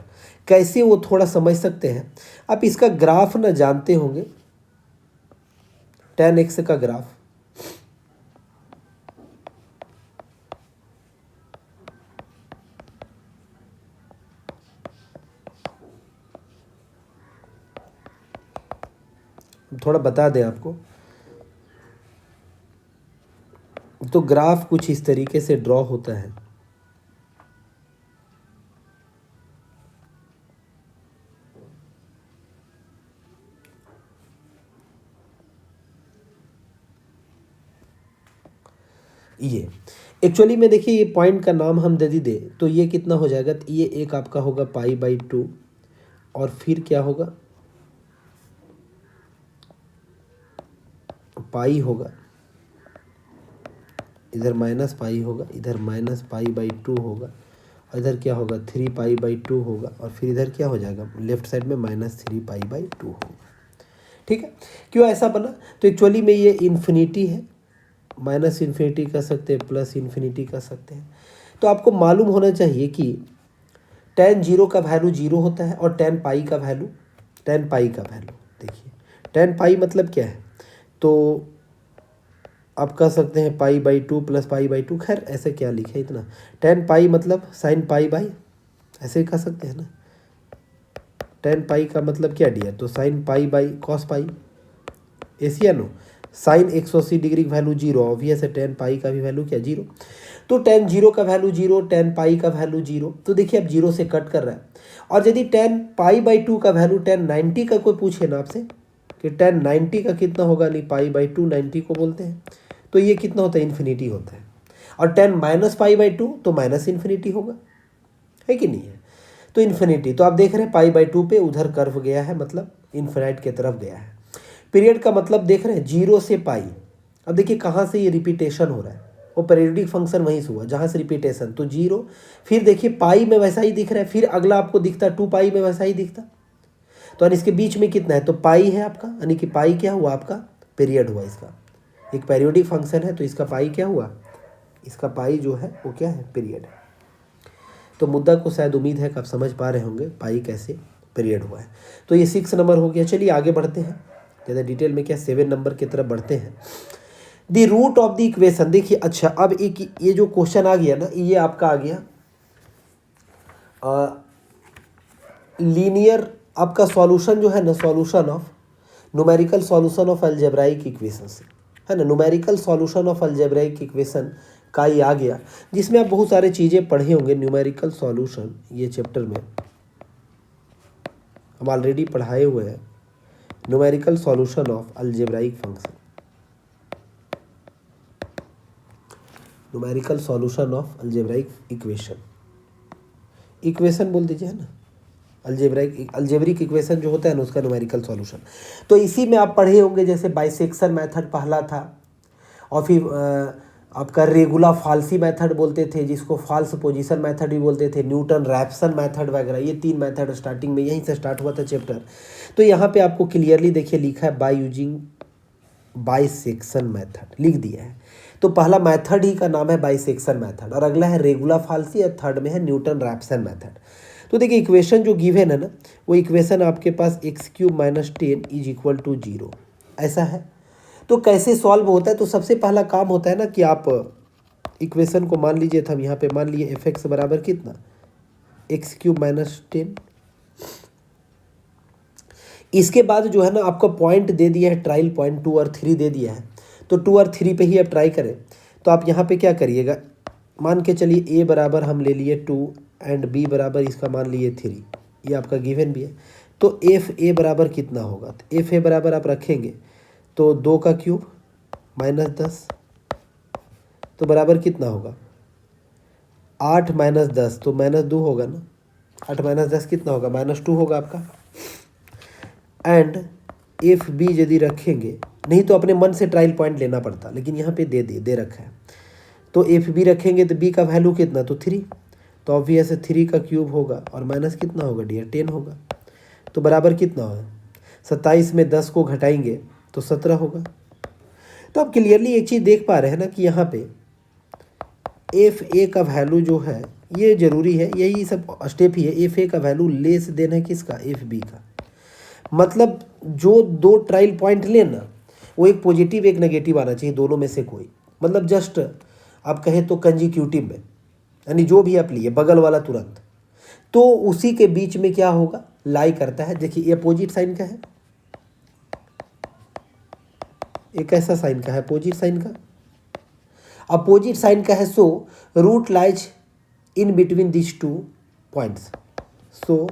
कैसे वो थोड़ा समझ सकते हैं आप, इसका ग्राफ ना जानते होंगे, tan x का ग्राफ। थोड़ा बता दें आपको, तो ग्राफ कुछ इस तरीके से ड्रॉ होता है। ये एक्चुअली में देखिए ये पॉइंट का नाम हम यदि दे तो ये कितना हो जाएगा, तो ये एक आपका होगा π/2 और फिर क्या होगा पाई होगा, इधर माइनस पाई होगा, इधर माइनस π/2 होगा, और इधर क्या होगा 3π/2 होगा, और फिर इधर क्या हो जाएगा लेफ्ट साइड में -3π/2 होगा। ठीक है, क्यों ऐसा बना, तो एक्चुअली में ये इन्फिनिटी है, माइनस इन्फिनिटी कर सकते हैं, प्लस इन्फिनिटी कर सकते हैं। तो आपको मालूम होना चाहिए कि tan 0 का वैल्यू 0 होता है और tan पाई का वैल्यू देखिए tan पाई मतलब क्या है, तो आप कह सकते हैं π/2 प्लस π/2, खैर ऐसे क्या लिखे इतना, tan पाई मतलब sin π/, ऐसे कह सकते हैं ना। tan पाई का मतलब क्या डियर, तो sin π/cos पाई, ऐसी नो साइन 180 डिग्री की वैल्यू 0, ऑब्वियस है tan पाई का भी वैल्यू क्या 0। तो tan 0 का वैल्यू 0, tan पाई का वैल्यू 0, तो देखिए अब 0 से कट कर रहा है। और यदि tan π/2 का वैल्यू tan 90 का कोई पूछे ना आपसे कि tan 90 का कितना होगा, नहीं π/2 90 को बोलते हैं, तो ये कितना होता है इन्फिनिटी होता है। और tan -π/2 तो माइनस इन्फिनिटी होगा, है कि नहीं है, तो इन्फिनिटी। तो आप देख रहे हैं π/2 पे उधर कर्व गया है, मतलब इन्फिनाइट की तरफ गया है। पीरियड का मतलब देख रहे हैं 0 से पाई। अब देखिए कहाँ से ये रिपीटेशन हो रहा है, वो पीरियोडिक फंक्शन वहीं से हुआ जहाँ से रिपीटेशन, तो 0, फिर देखिए पाई में वैसा ही दिख रहा है, फिर अगला आपको दिखता 2π में वैसा ही दिखता। तो यानी इसके बीच में कितना है, तो पाई है आपका, यानी कि पाई क्या हुआ आपका पीरियड हुआ इसका, एक पीरियोडिक फंक्शन है तो इसका पाई क्या हुआ, इसका पाई जो है वो क्या है पीरियड है। तो मुद्दा को शायद उम्मीद है कि आप समझ पा रहे होंगे पाई कैसे पीरियड हुआ है। तो ये 6 नंबर हो गया। चलिए आगे बढ़ते हैं ज़्यादा डिटेल में, क्या 7 नंबर की तरफ बढ़ते हैं। The root of the equation, देखिए अच्छा अब एक ये जो क्वेश्चन आ गया ना, ये आपका आ गया लीनियर, आपका सॉल्यूशन जो है ना, solution of numerical solution of algebraic equation से, है ना, numerical solution of algebraic equation का ये आ गया, जिसमें आप बहुत सारी चीज़ें पढ़े होंगे। न्यूमेरिकल सॉल्यूशन ये चैप्टर में हम ऑलरेडी पढ़ाए हुए हैं, numerical solution of algebraic function, numerical solution of algebraic equation बोल दीजिए, है ना, अलजेब्रिक इक्वेशन जो होता है ना, उसका न्यूमेरिकल सॉल्यूशन। तो इसी में आप पढ़े होंगे, जैसे बाइसेक्शन मेथड पहला था, और फिर आपका रेगुला फाल्सी मेथड बोलते थे, जिसको फाल्स पोजीशन मेथड भी बोलते थे, न्यूटन रैप्सन मेथड वगैरह, ये 3 मेथड स्टार्टिंग में यहीं से स्टार्ट हुआ था चैप्टर। तो यहाँ पे आपको क्लियरली देखिए लिखा है बाय यूजिंग बाइसेक्शन मेथड लिख दिया है। तो पहला मेथड ही का नाम है बाइसेक्शन मेथड, और अगला है रेगुला फाल्सी, और थर्ड में है न्यूटन रैप्सन मेथड। तो देखिए इक्वेशन जो गिवन है ना, वो इक्वेशन आपके पास x³ - 10 = 0 ऐसा है। तो कैसे सॉल्व होता है, तो सबसे पहला काम होता है ना कि आप इक्वेशन को मान लीजिए, हम यहाँ पे मान लिए f(x) बराबर कितना, x³ - 10। इसके बाद जो है ना आपको पॉइंट दे दिया है, ट्रायल पॉइंट 2 और 3 दे दिया है। तो 2 और 3 पे ही आप ट्राई करें। तो आप यहाँ पे क्या करिएगा, मान के चलिए a बराबर हम ले लिए 2 एंड b बराबर इसका मान लिए 3, ये आपका गिवन भी है। तो fa बराबर कितना होगा, तो fa बराबर आप रखेंगे तो 2³ - 10, तो बराबर कितना होगा 8 - 10, तो -2 होगा ना, 8 - 10 कितना होगा, -2 होगा आपका। एंड FB यदि रखेंगे, नहीं तो अपने मन से ट्रायल पॉइंट लेना पड़ता, लेकिन यहाँ पे दे रखा है। तो FB रखेंगे तो B का वैल्यू कितना, तो 3, तो ऑब्वियस 3 का क्यूब होगा, और माइनस कितना होगा डियर, 10 होगा। तो बराबर कितना होगा, 27 में 10 को घटाएंगे तो 17 होगा। तो आप क्लियरली एक चीज़ देख पा रहे हैं ना कि यहाँ पे FA का वैल्यू जो है ये ज़रूरी है, यही सब स्टेप ही है। FA का वैल्यू लेस देना है किसका, FB का। मतलब जो 2 ट्रायल पॉइंट लेना, वो एक पॉजिटिव एक नेगेटिव आना चाहिए, दोनों में से कोई, मतलब जस्ट आप कहें तो कंजिक्यूटिव में, यानी जो भी आप लिए बगल वाला तुरंत, तो उसी के बीच में क्या होगा, लाई करता है। देखिए ये अपोजिट साइन का है, एक ऐसा साइन का है अपोजिट साइन का, अपोजिट साइन का है। So root lies in between this 2 points, so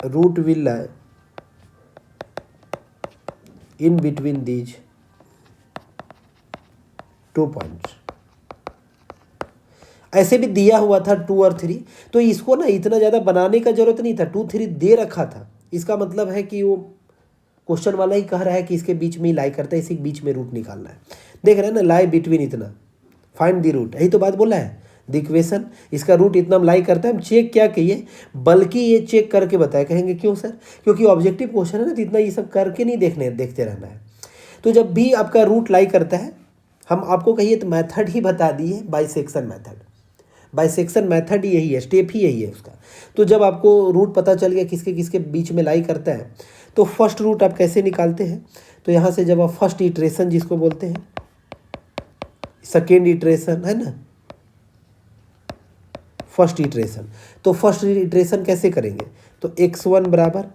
root will lie in between these 2 points. ऐसे भी दिया हुआ था 2 और 3, तो इसको ना इतना ज़्यादा बनाने का जरूरत नहीं था, 2 3 दे रखा था। इसका मतलब है कि वो क्वेश्चन वाला ही कह रहा है कि इसके बीच में ही लाई करता है, इसी के बीच में रूट निकालना है। देख रहे हैं ना, लाई बिटवीन इतना, फाइंड द रूट, यही तो बात बोला है द इक्वेशन, इसका रूट इतना हम लाई करता है। हम चेक क्या कहिए, बल्कि ये चेक करके बताए। कहेंगे क्यों सर, क्योंकि ऑब्जेक्टिव क्वेश्चन है ना, तो इतना ये सब करके नहीं देखते रहना है। तो जब भी आपका रूट लाई करता है, हम आपको कहिए तो मेथड ही बता दिए, बाइसेक्शन मेथड। बाइसेक्शन मेथड यही है, स्टेप ही यही है उसका। तो जब आपको रूट पता चल गया किसके किसके बीच में लाई करता है, तो फर्स्ट रूट आप कैसे निकालते हैं, तो यहाँ से जब आप फर्स्ट इटरेशन जिसको बोलते हैं, सेकेंड इटरेशन है ना, फर्स्ट इटरेशन, तो फर्स्ट इटरेशन कैसे करेंगे, तो x1 बराबर,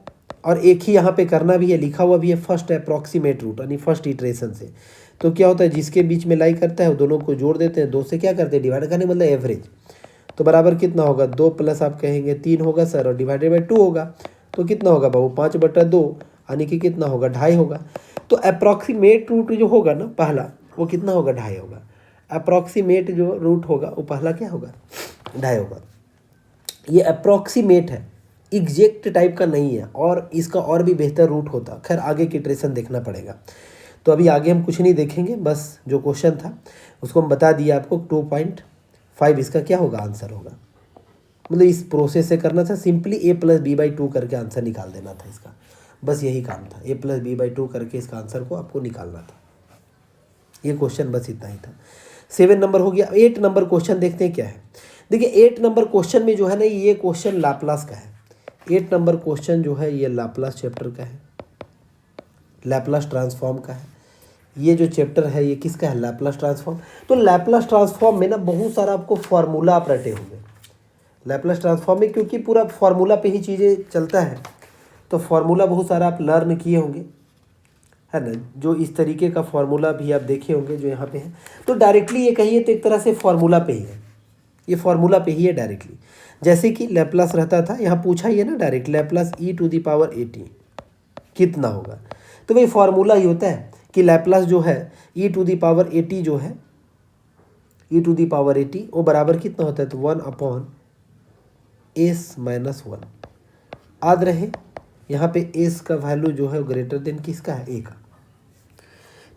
और एक ही यहाँ पे करना भी है, लिखा हुआ भी है, फर्स्ट अप्रॉक्सीमेट रूट, यानी फर्स्ट इटरेशन से। तो क्या होता है, जिसके बीच में लाई करता है वो दोनों को जोड़ देते हैं, 2 से क्या करते हैं डिवाइड करने, मतलब एवरेज। तो बराबर कितना होगा, 2 प्लस आप कहेंगे 3 होगा सर, और डिवाइडेड बाई 2 होगा, तो कितना होगा बाबू 5/2, यानी कि कितना होगा 2.5 होगा। तो अप्रॉक्सीमेट रूट जो होगा ना पहला, वो कितना होगा 2.5 होगा। अप्रॉक्सीमेट जो रूट होगा वो पहला क्या होगा 2.5 होगा। ये अप्रॉक्सीमेट है, एग्जैक्ट टाइप का नहीं है, और इसका और भी बेहतर रूट होता। खैर आगे की इटरेशन देखना पड़ेगा, तो अभी आगे हम कुछ नहीं देखेंगे, बस जो क्वेश्चन था उसको हम बता दिए आपको। 2.5 इसका क्या होगा आंसर होगा, मतलब इस प्रोसेस से करना था, सिंपली a + b/2 करके आंसर निकाल देना था इसका, बस यही काम था, a + b/2 करके इसका आंसर को आपको निकालना था। ये क्वेश्चन बस इतना ही था। 7 नंबर हो गया। 8 नंबर क्वेश्चन देखते हैं क्या है। देखिए 8 नंबर क्वेश्चन में जो है ना, ये क्वेश्चन लाप्लास का है। 8 नंबर क्वेश्चन जो है ये लाप्लास चैप्टर का है। लैप्लास ट्रांसफॉर्म का है। ये जो चैप्टर है ये किसका है? Laplace transform. तो लैप्लास ट्रांसफॉर्म में ना बहुत सारा आपको फार्मूला आप रटे होंगे लैप्लास ट्रांसफॉर्म में, क्योंकि पूरा फार्मूला पे ही चीज़ें चलता है। तो फार्मूला बहुत सारा आप लर्न किए होंगे, है ना, जो इस तरीके का फार्मूला भी आप देखे होंगे जो यहाँ पे है। तो डायरेक्टली ये कहिए तो एक तरह से फार्मूला पे ही है, ये फार्मूला पे ही है डायरेक्टली। जैसे कि लैप्लास रहता था, यहाँ पूछा ही है ना डायरेक्ट, लैप्लास e⁻80 कितना होगा। तो वही फार्मूला ही होता है कि लैप्लास जो है e⁻80 जो है e⁻80 वो बराबर कितना होता है? तो 1/s-1 याद रहे। यहाँ पे s का वैल्यू जो है ग्रेटर देन किसका है? a का।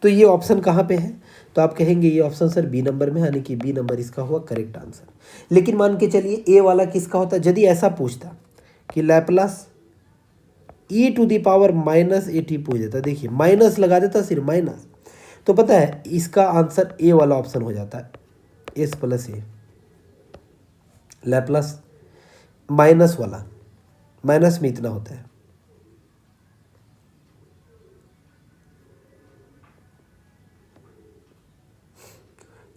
तो ये ऑप्शन कहाँ पे है? तो आप कहेंगे ये ऑप्शन सर बी नंबर में, यानी कि बी नंबर इसका हुआ करेक्ट आंसर। लेकिन मान के चलिए ए वाला किसका होता? यदि ऐसा पूछता कि लैप्लास e⁻−80 पूछ देता, देखिए माइनस लगा देता, सिर्फ माइनस, तो पता है इसका आंसर ए वाला ऑप्शन हो जाता है, s+a। लैप्लास माइनस वाला, माइनस में इतना होता है।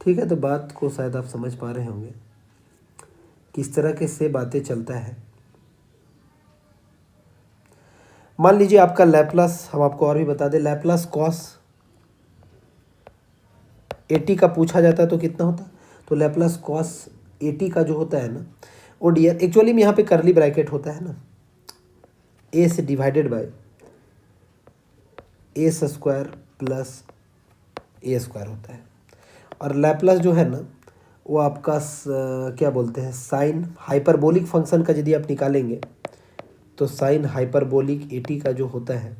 ठीक है, तो बात को शायद आप समझ पा रहे होंगे किस तरह के से बातें चलता है। मान लीजिए आपका लैप्लास, हम आपको और भी बता दें, लैप्लास cos 80 का पूछा जाता तो कितना होता? तो लैप्लास cos 80 का जो होता है ना, वो डियर एक्चुअली में यहाँ पे करली ब्रैकेट होता है ना, ए से divided by a² plus a² होता है। और लैप्लास जो है ना वो आपका क्या बोलते हैं, साइन हाइपरबोलिक फंक्शन का यदि आप निकालेंगे तो साइन हाइपरबोलिक 80 का जो होता है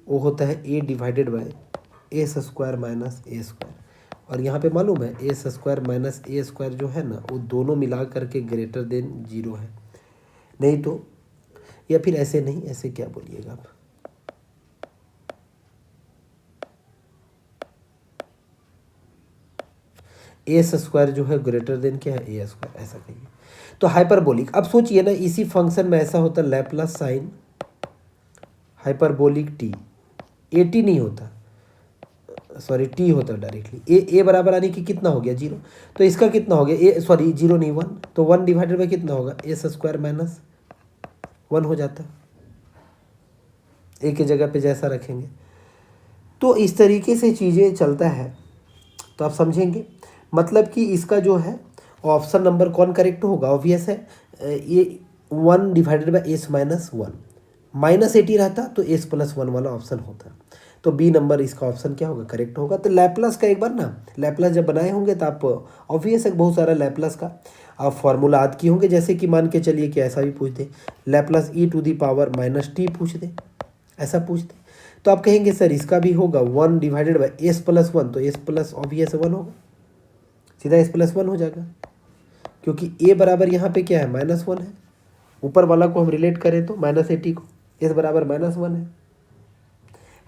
वो होता है a/(a²-a²) और यहाँ पे मालूम है a² - a² जो है ना वो दोनों मिला करके ग्रेटर देन 0 है। नहीं तो, या फिर ऐसे नहीं, ऐसे क्या बोलिएगा आप, a² जो है ग्रेटर देन क्या है? a², ऐसा कहिए। तो हाइपरबोलिक, अब सोचिए ना इसी फंक्शन में ऐसा होता लैप्लास साइन हाइपरबोलिक t, 80 नहीं होता, सॉरी t होता डायरेक्टली। ए बराबर आने की कितना हो गया? 0। तो इसका कितना हो गया? ए सॉरी 0 नहीं 1, तो 1 डिवाइडेड बाई कितना होगा? a² - 1 हो जाता, ए की जगह पे जैसा रखेंगे। तो इस तरीके से चीज़ें चलता है, तो आप समझेंगे। मतलब कि इसका जो है ऑप्शन नंबर कौन करेक्ट होगा? ऑब्वियस है, ये 1 डिवाइडेड बाई s-1 -80 रहता तो s+1 वाला ऑप्शन होता। तो बी नंबर इसका ऑप्शन क्या होगा? करेक्ट होगा। तो लैप्लास का एक बार ना, लैप्लास जब बनाए होंगे तो आप ऑब्वियस है बहुत सारा लैप्लास का आप फार्मूला याद किए होंगे। जैसे कि मान के चलिए कि ऐसा भी पूछ दे, लैप्लास e⁻−t पूछ दे, ऐसा पूछ दे, तो आप कहेंगे सर इसका भी होगा 1 डिवाइडेड बाई s+1, तो s+ ऑब्वियस 1 होगा, सीधा s+1 हो जाएगा, क्योंकि a बराबर यहाँ पे क्या है? -1 है। ऊपर वाला को हम रिलेट करें तो -80 को, s बराबर -1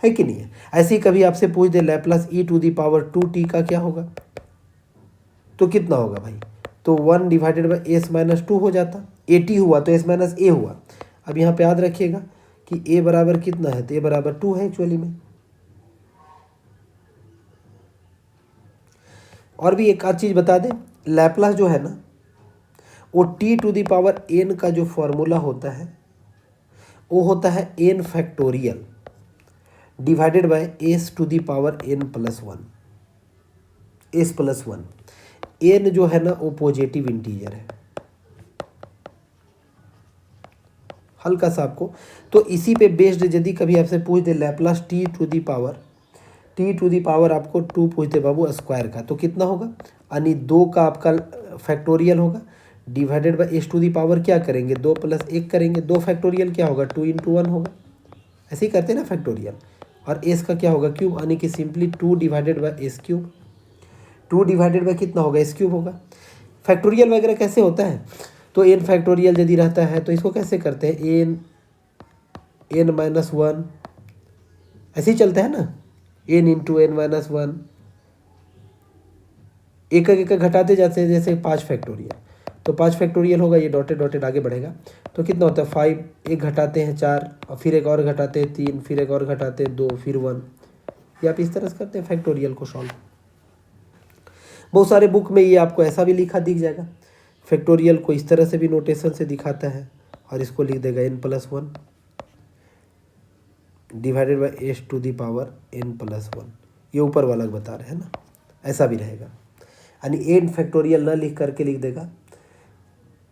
है कि नहीं है? ऐसे ही कभी आपसे पूछ दे लैप्लास e⁻2t का क्या होगा, तो कितना होगा भाई? तो 1 डिवाइडेड बाई s-2 हो जाता, 80 हुआ तो s-a हुआ। अब यहाँ पे याद रखिएगा कि a बराबर कितना है? तो a बराबर 2 है एक्चुअली में। और भी एक आध चीज़ बता दें, लैप्लास जो है ना वो t⁻n का जो फॉर्मूला होता है वो होता है n factorial divided by s⁻n+1, s+1। n जो है ना वो पॉजिटिव इंटीजर है, हल्का सा आपको। तो इसी पे बेस्ड यदि कभी आपसे पूछ दे लैप्लास t⁻, आपको 2 पूछते बाबू स्क्वायर का, तो कितना होगा? यानी 2 का आपका फैक्टोरियल होगा डिवाइडेड बाई s⁻, क्या करेंगे? 2 + 1 करेंगे, 2 फैक्टोरियल क्या होगा? 2 × 1 होगा, ऐसे ही करते हैं ना फैक्टोरियल। और s का क्या होगा? क्यूब, यानी कि simply 2 divided by s³, 2 divided by कितना होगा? s³ होगा। फैक्टोरियल वगैरह कैसे होता है? तो n फैक्टोरियल यदि रहता है तो इसको कैसे करते हैं? n-1 ऐसे ही चलता है ना, n × n-1, एक एक घटाते जाते हैं, जैसे 5 फैक्टोरियल, तो 5 फैक्टोरियल होगा, ये डॉटेड डॉटेड आगे बढ़ेगा। तो कितना होता है 5, एक घटाते हैं 4, और फिर एक और घटाते हैं 3, फिर एक और घटाते हैं 2, फिर 1। ये आप इस तरह से करते हैं फैक्टोरियल को सॉल्व। बहुत सारे बुक में ये आपको ऐसा भी लिखा दिख जाएगा, फैक्टोरियल को इस तरह से भी नोटेशन से दिखाता है, और इसको लिख देगा n+1 divided by S to the power n+1। ये ऊपर वाला बता रहे हैं ना, ऐसा भी रहेगा। यानी n फैक्टोरियल ना लिख करके लिख देगा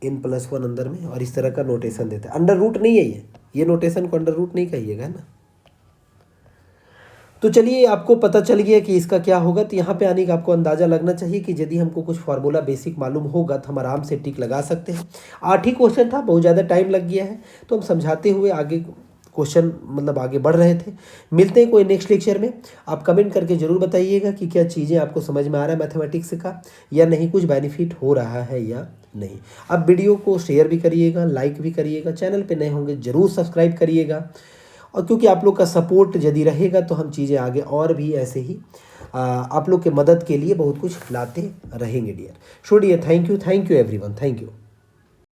n+1 अंदर में, और इस तरह का नोटेशन देता है। अंडर रूट नहीं है ये नोटेशन को अंडर रूट नहीं कहिएगा ना। तो चलिए, आपको पता चल गया कि इसका क्या होगा। तो यहाँ पे आने का आपको अंदाज़ा लगना चाहिए कि यदि हमको कुछ फार्मूला बेसिक मालूम होगा तो हम आराम से टिक लगा सकते हैं। 8 ही क्वेश्चन था, बहुत ज़्यादा टाइम लग गया है, तो हम समझाते हुए आगे क्वेश्चन मतलब आगे बढ़ रहे थे। मिलते हैं कोई नेक्स्ट लेक्चर में। आप कमेंट करके ज़रूर बताइएगा कि क्या चीज़ें आपको समझ में आ रहा है मैथमेटिक्स का या नहीं, कुछ बेनिफिट हो रहा है या नहीं। आप वीडियो को शेयर भी करिएगा, लाइक भी करिएगा, चैनल पे नए होंगे ज़रूर सब्सक्राइब करिएगा। और क्योंकि आप लोग का सपोर्ट यदि रहेगा तो हम चीज़ें आगे और भी ऐसे ही आप लोग के मदद के लिए बहुत कुछ लाते रहेंगे dear. So dear, thank you everyone, thank you.